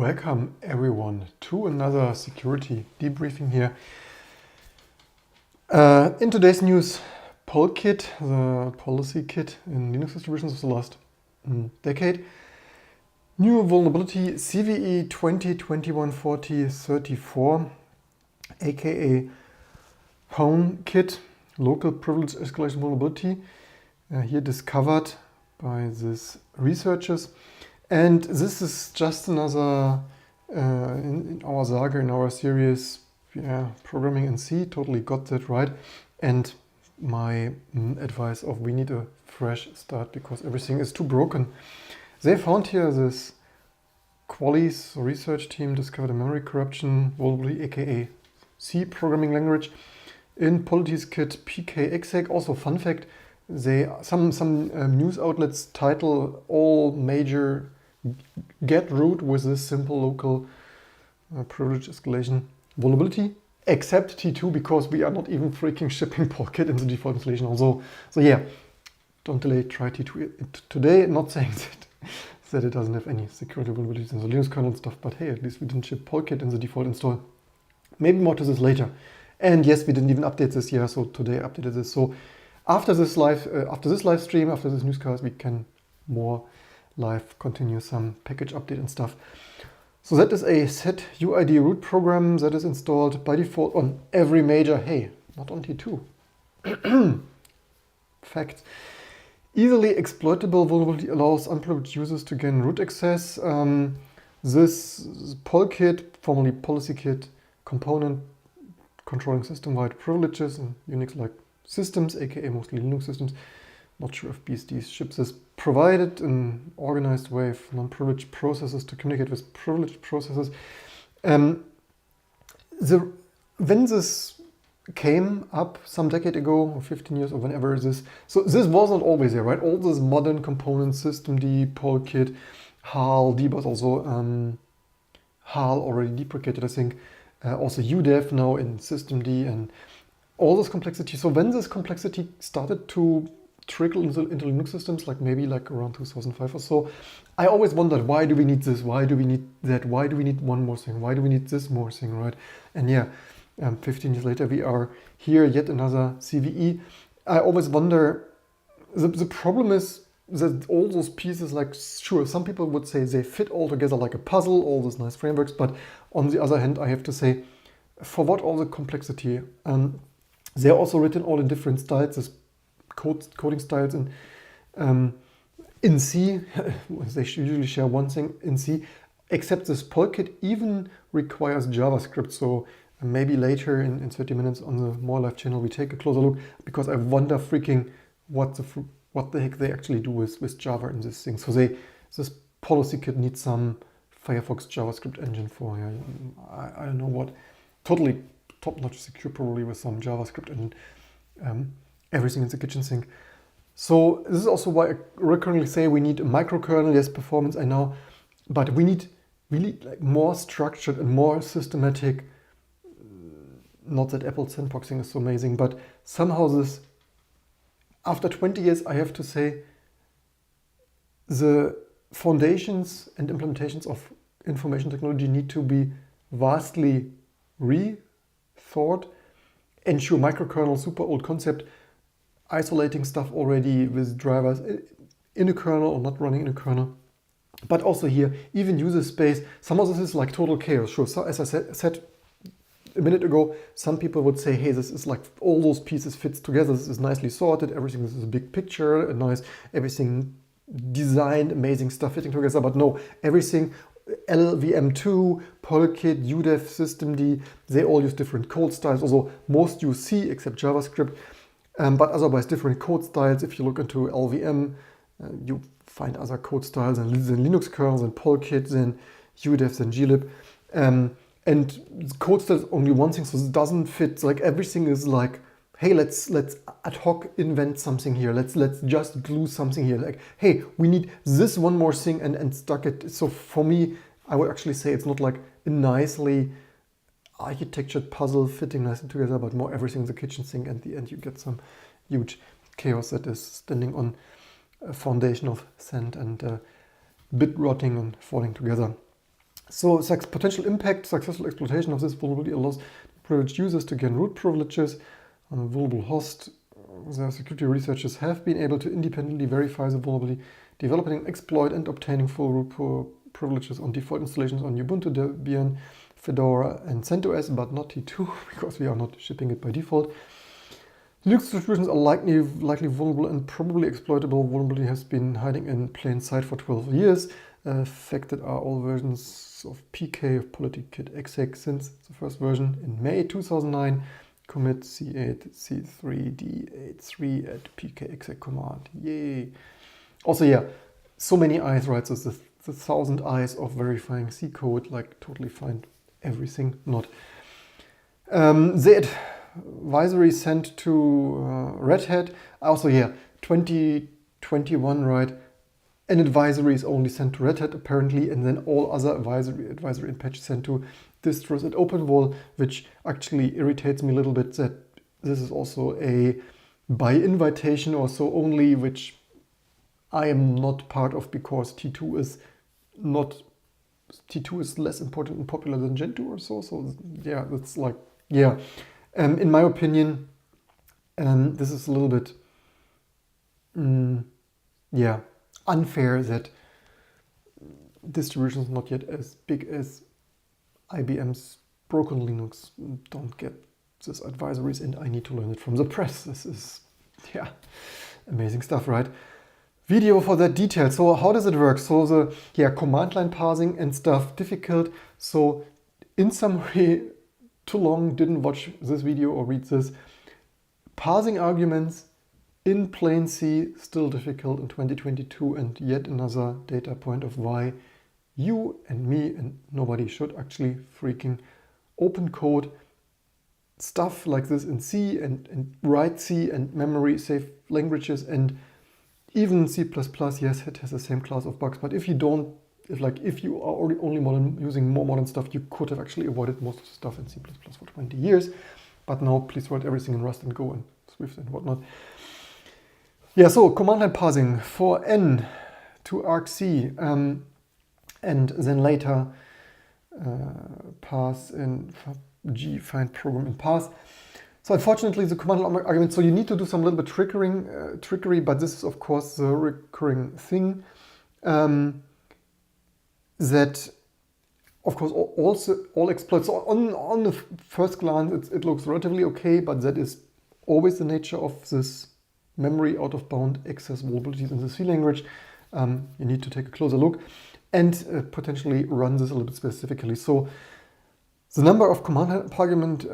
Welcome everyone to another security debriefing here. In today's news, polkit, the policy kit in Linux distributions of the last decade. New vulnerability CVE 2021-40-34, aka PwnKit, local privilege escalation vulnerability, here discovered by these researchers. And this is just another in our saga, in our series, programming in C. Totally got that right. And my advice of we need a fresh start because everything is too broken. They found here this Qualys research team discovered a memory corruption vulnerability, aka C programming language, in Polkit PKexec. Also, fun fact: some news outlets title all major get root with this simple local privilege escalation vulnerability, except T2 because we are not even freaking shipping polkit in the default installation. Also, so yeah, don't delay. Try T2 today. Not saying that it doesn't have any security vulnerabilities in the Linux kernel and stuff, but hey, at least we didn't ship polkit in the default install. Maybe more to this later. And yes, we didn't even update this year, so today I updated this. So after this live stream, after this newscast, we can more live continue some package update and stuff. So that is a set UID root program that is installed by default on every major, hey, not on T2. Fact. Easily exploitable vulnerability allows unprivileged users to gain root access. This polkit, formerly policy kit, component controlling system-wide privileges in Unix-like systems, aka mostly Linux systems. Not sure if BSD ships this. Provided an organized way for non-privileged processes to communicate with privileged processes. When this came up some decade ago, or 15 years, or whenever this, so this was not always there, right? All these modern components, systemd, polkit, HAL, dbus also, HAL already deprecated, I think. Also UDEF now in systemd and all this complexity. So when this complexity started to trickle into Linux systems, maybe around 2005 or so, I always wondered, why do we need this? Why do we need that? Why do we need one more thing? Why do we need this more thing, right? And yeah, 15 years later, we are here, yet another CVE. I always wonder, the problem is that all those pieces, sure, some people would say they fit all together like a puzzle, all those nice frameworks, but on the other hand, I have to say, for what all the complexity? They're also written all in different styles, this coding styles in C. They usually share one thing in C, except this polkit even requires JavaScript. So maybe later in 30 minutes on the More Live channel, we take a closer look, because I wonder freaking what the heck they actually do with Java in this thing. So this policy kit needs some Firefox JavaScript engine for, I don't know what, totally top-notch secure probably with some JavaScript engine. Everything in the kitchen sink. So this is also why I recurrently say we need a microkernel. Yes, performance, I know, but we need really more structured and more systematic. Not that Apple sandboxing is so amazing, but somehow this, after 20 years, I have to say, the foundations and implementations of information technology need to be vastly rethought. And sure, microkernel, super old concept, isolating stuff already with drivers in a kernel or not running in a kernel. But also here, even user space, some of this is total chaos. Sure, so as I said a minute ago, some people would say, hey, this is all those pieces fits together, this is nicely sorted, everything, this is a big picture, a nice, everything designed, amazing stuff fitting together. But no, everything, LVM2, polkit, UDEF, systemd, they all use different code styles. Also, most use C except JavaScript, but otherwise different code styles. If you look into LVM, you find other code styles and Linux kernels and polkit, then UDEF, then glib. And code style is only one thing, so it doesn't fit. Everything is hey, let's ad hoc invent something here. Let's just glue something here. Hey, we need this one more thing and stuck it. So for me, I would actually say it's not a nicely architectured puzzle fitting nicely together, but more everything in the kitchen sink. And at the end, you get some huge chaos that is standing on a foundation of sand and bit rotting and falling together. So potential impact, successful exploitation of this vulnerability allows privileged users to gain root privileges on a vulnerable host. The security researchers have been able to independently verify the vulnerability, developing an exploit and obtaining full root privileges on default installations on Ubuntu, Debian, Fedora, and CentOS, but not T2 because we are not shipping it by default. Linux distributions are likely vulnerable and probably exploitable. Vulnerability has been hiding in plain sight for 12 years. Affected are all versions of PK of PwnKit exec since the first version in May 2009. Commit C8, C3, D83 at PK exec command. Yay! Also, yeah, so many eyes, right? So the 1,000 eyes of verifying C code, like totally find everything not. The advisory sent to Red Hat. Also, yeah, 2021, right? An advisory is only sent to Red Hat apparently, and then all other advisory and patches sent to distros at OpenWall, which actually irritates me a little bit that this is also a by invitation or so only, which I am not part of because T2 is less important and popular than Gentoo or so. So yeah, that's like, yeah. In my opinion, this is a little bit, yeah, unfair that distributions not yet as big as IBM's broken Linux don't get this advisories, and I need to learn it from the press. This is, yeah, amazing stuff, right? Video for that detail. So how does it work? So the, yeah, command line parsing and stuff, difficult. So in summary, too long, didn't watch this video or read this. Parsing arguments in plain C, still difficult in 2022, and yet another data point of why you and me and nobody should actually freaking open code stuff like this in C and write C and memory safe languages, and even C++, yes, it has the same class of bugs, but if you are already only using more modern stuff, you could have actually avoided most of the stuff in C++ for 20 years. But now please write everything in Rust and Go and Swift and whatnot. Yeah, so command line parsing for N to argc, and then later parse in G, find program and parse. So unfortunately, the command line argument, so you need to do some little bit trickery, but this is of course the recurring thing. That, of course, all exploits. So on the first glance, it looks relatively okay, but that is always the nature of this memory out-of-bound access vulnerabilities in the C language. You need to take a closer look and potentially run this a little bit specifically. So the number of command argument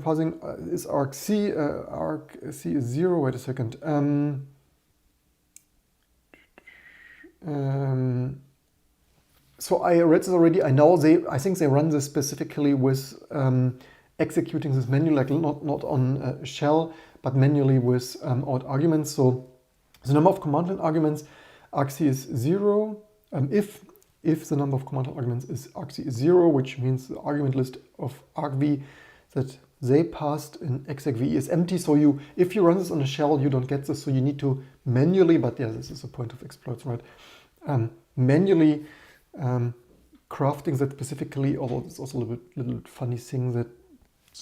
parsing is argc. Argc is 0. Wait a second. So I read this already. I know I think they run this specifically with executing this manually, like not on shell, but manually with out arguments. So the number of command line arguments, argc is 0. If the number of command line arguments is argc is 0, which means the argument list of argv that they passed in execv is empty. So if you run this on a shell, you don't get this. So you need to manually, but yeah, this is the point of exploits, right? Manually crafting that specifically, although it's also a little bit funny thing that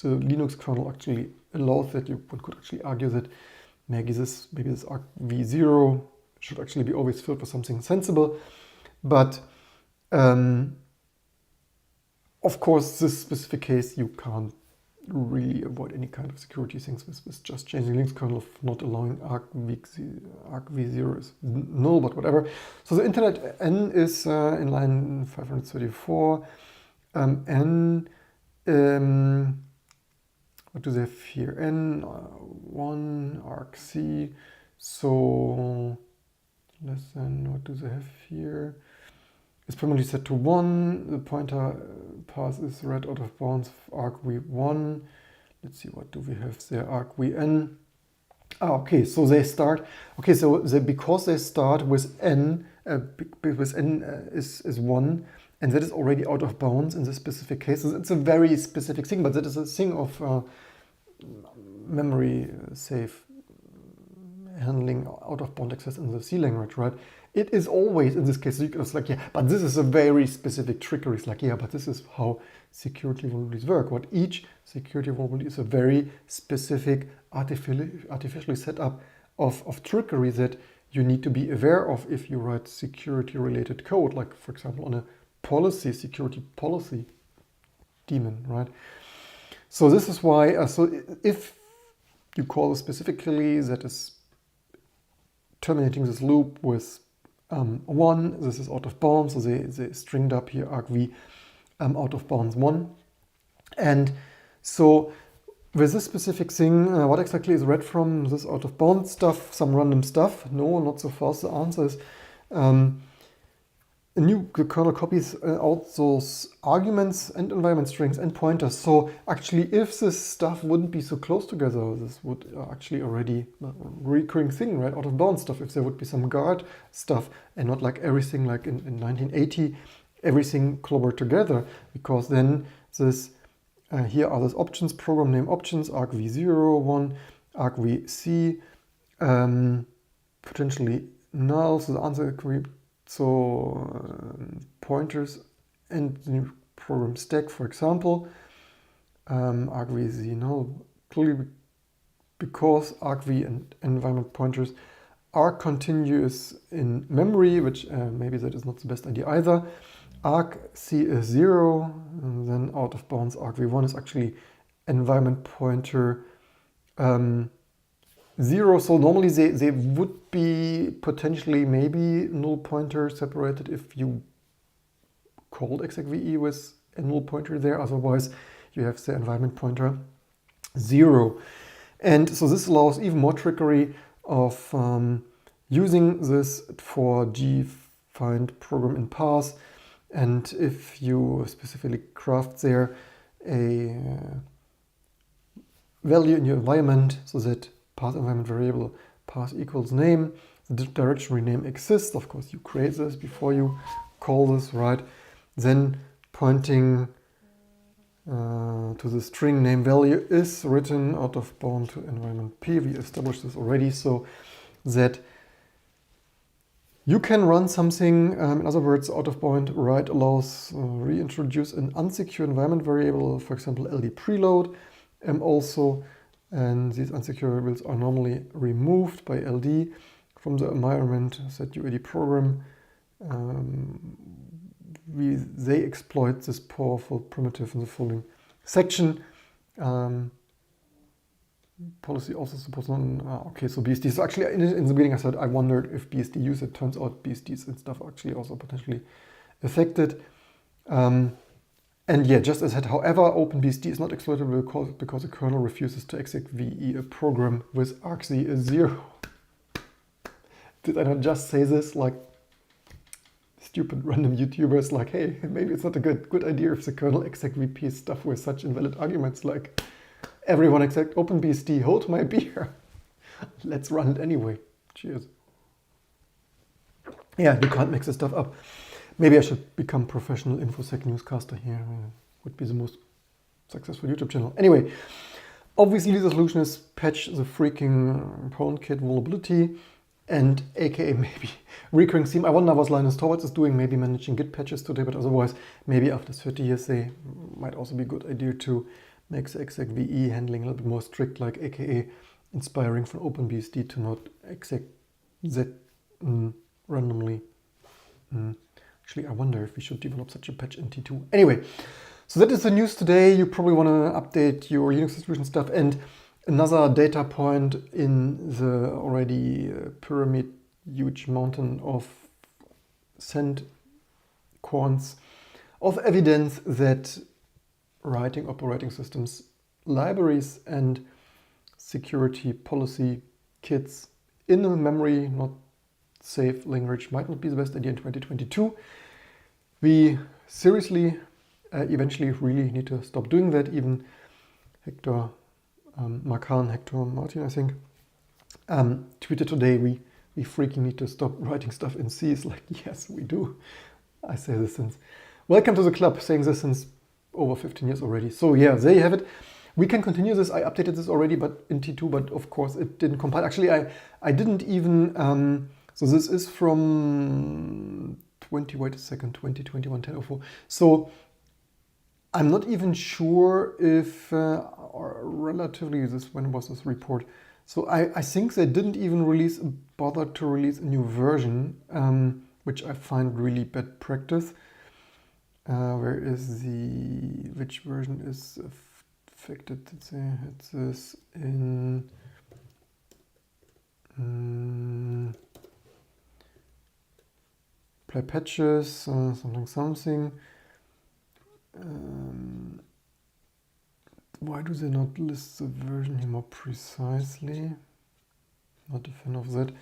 the Linux kernel actually allows that. One could actually argue that maybe this argv0 should actually be always filled with something sensible. But of course, this specific case, you can't really avoid any kind of security things with just changing Linux kernel of not allowing argv0 is null, but whatever. So the internet N is in line 534. N, what do they have here? N1 argc. So less than, what do they have here? It's permanently set to 1. The pointer path is read out of bounds of argv1. Let's see, what do we have there? Argvn. Okay, so they start. Okay, so because they start with n, because n is 1, and that is already out of bounds in this specific case. It's a very specific thing, but that is a thing of memory safe handling out of bound access in the C language, right? it is always in this case. It's like, yeah, but this is a very specific trickery. It's like, yeah, but this is how security vulnerabilities work. What each security vulnerability is a very specific, artificially set up of trickery that you need to be aware of if you write security-related code, like, for example, on a security policy daemon, right? So this is why, so if you call this specifically, that is terminating this loop with 1, this is out of bounds, so they stringed up here argv out of bounds 1. And so with this specific thing, what exactly is read from this out of bounds stuff? Some random stuff? No, not so fast. The answer is the kernel copies out those arguments and environment strings and pointers. So actually, if this stuff wouldn't be so close together, this would actually already a recurring thing, right? Out of bounds stuff. If there would be some guard stuff and not like everything like in 1980, everything clobbered together, because then this here are those options, program name options, argv0, 1, argv-c, potentially null. So the answer could be pointers and the program stack, for example, argv-z null, clearly because argv and environment pointers are continuous in memory, which maybe that is not the best idea either. argc is 0, and then out of bounds argv1 is actually environment pointer 0. So normally they would be potentially maybe null pointer separated if you called execve with a null pointer there. Otherwise you have the environment pointer 0. And so this allows even more trickery of using this for g-find program in path. And if you specifically craft there a value in your environment, so that path environment variable path equals name, the directory name exists. Of course, you create this before you call this, right? Then pointing to the string name value is written out of bound to environment p. We established this already, so that you can run something, in other words, out of bound write allows reintroduce an unsecure environment variable, for example, ld preload, also, and these unsecure variables are normally removed by ld from the environment set uid program. They exploit this powerful primitive in the following section. Policy also supports okay, so BSD. So actually, in the beginning I said I wondered if BSD used it. Turns out BSDs and stuff are actually also potentially affected. And yeah, just as said, however, OpenBSD is not exploitable because the kernel refuses to execve a program with argc is 0. Did I not just say this? Like stupid random YouTubers, like, hey, maybe it's not a good idea if the kernel execvp stuff with such invalid arguments, like everyone except OpenBSD, hold my beer. Let's run it anyway. Cheers. Yeah, you can't mix this stuff up. Maybe I should become professional InfoSec newscaster here. Would be the most successful YouTube channel. Anyway, obviously the solution is patch the freaking PwnKit vulnerability and aka maybe recurring theme. I wonder what Linus Torvalds is doing, maybe managing Git patches today, but otherwise maybe after 30 years they might also be a good idea to make the execve handling a little bit more strict, like aka inspiring from OpenBSD to not exec z randomly. Actually, I wonder if we should develop such a patch in T2. Anyway, so that is the news today. You probably want to update your Linux distribution stuff. And another data point in the already pyramid, huge mountain of sand corns of evidence that writing operating systems, libraries, and security policy kits in a memory not safe language might not be the best idea in 2022. We seriously, eventually really need to stop doing that. Even Hector Martin, I think, tweeted today, we freaking need to stop writing stuff in C. It's like, yes, we do. I say this since, welcome to the club, saying this since over 15 years already. So yeah, there you have it. We can continue this. I updated this already, but in T2, but of course it didn't compile. Actually, I didn't even So this is from 2021, 10.04. So I'm not even sure if, or relatively, when was this report? So I think they didn't even bother to release a new version, which I find really bad practice. Where is which version is affected? It's this in apply patches, something. Why do they not list the version here more precisely? Not a fan of that.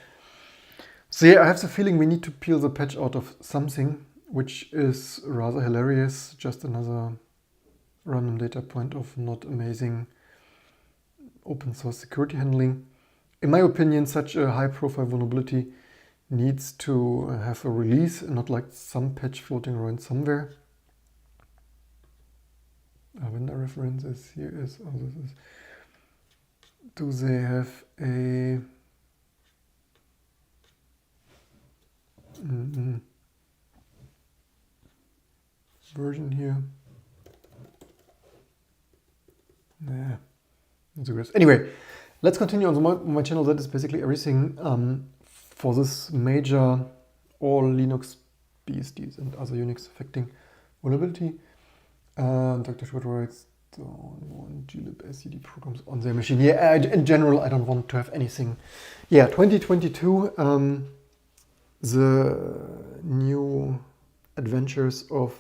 So yeah, I have the feeling we need to peel the patch out of something, which is rather hilarious. Just another random data point of not amazing open source security handling. In my opinion, such a high profile vulnerability needs to have a release and not like some patch floating around somewhere. Vendor references here is, this is, do they have a version here? Nah, not so good. Anyway, let's continue on my channel. That is basically everything for this major all Linux BSDs and other Unix affecting vulnerability. Dr. Schwartz writes down one glib SCD programs on their machine. Yeah, in general, I don't want to have anything. Yeah, 2022, the new adventures of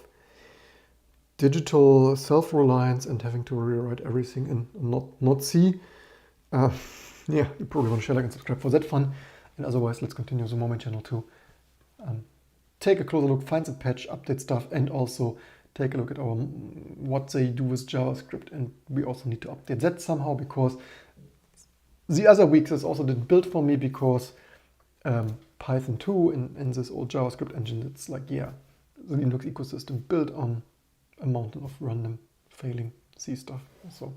digital self-reliance and having to rewrite everything and not C. Yeah, you probably want to share, like, and subscribe for that fun. And otherwise, let's continue the moment channel to take a closer look, find the patch, update stuff, and also take a look at what they do with JavaScript. And we also need to update that somehow, because the other weeks this also didn't build for me, because Python 2 in this old JavaScript engine, it's like, yeah, the Linux ecosystem built on a mountain of random failing C stuff. So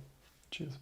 cheers.